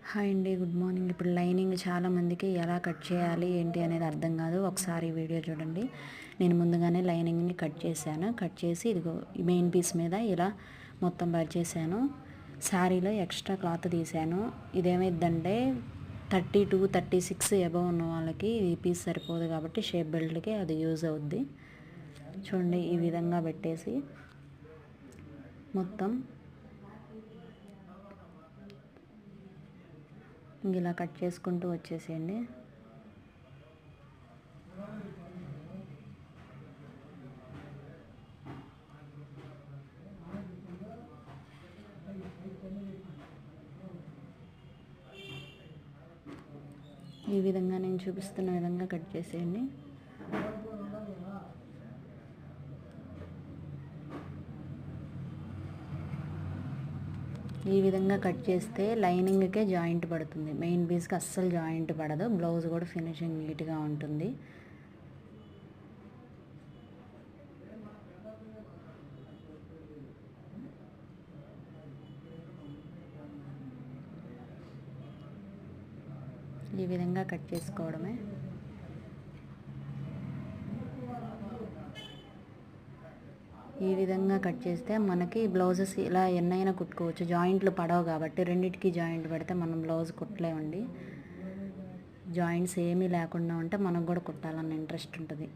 Hi అండి, good morning. ఇప్పుడు lining చాలామందికి ఎలా కట్ చేయాలి ఏంటి అనేది అర్థం కాదు. ఒకసారి వీడియో చూడండి. నేను ముందుగానే లైనింగ్ని కట్ చేశాను. కట్ చేసి ఇదిగో మెయిన్ పీస్ మీద ఇలా మొత్తం పరిచేసాను. శారీలో ఎక్స్ట్రా క్లాత్ తీసాను. ఇదేమైందంటే 32, 36 అబవ్ ఉన్న వాళ్ళకి ఈ పీస్ సరిపోదు కాబట్టి షేప్ బెల్ట్కి అది యూజ్ అవుద్ది. చూడండి, ఈ విధంగా పెట్టేసి మొత్తం ఇలా కట్ చేసుకుంటూ వచ్చేసేయండి. ఈ విధంగా నేను చూపిస్తున్న విధంగా కట్ చేసేయండి. ఈ విధంగా కట్ చేస్తే లైనింగ్కే జాయింట్ పడుతుంది, మెయిన్ పీస్కి అస్సలు జాయింట్ పడదు. బ్లౌజ్ కూడా ఫినిషింగ్ నీట్గా ఉంటుంది. ఈ విధంగా కట్ చేసుకోవడమే. ఈ విధంగా కట్ చేస్తే మనకి బ్లౌజెస్ ఇలా ఎన్నైనా కుట్టుకోవచ్చు. జాయింట్లు పడవు కాబట్టి రెండింటికి జాయింట్ పెడితే మనం బ్లౌజ్ కుట్టలేమండి. జాయింట్స్ ఏమీ లేకుండా ఉంటే మనకు కూడా కుట్టాలన్న ఇంట్రెస్ట్ ఉంటుంది.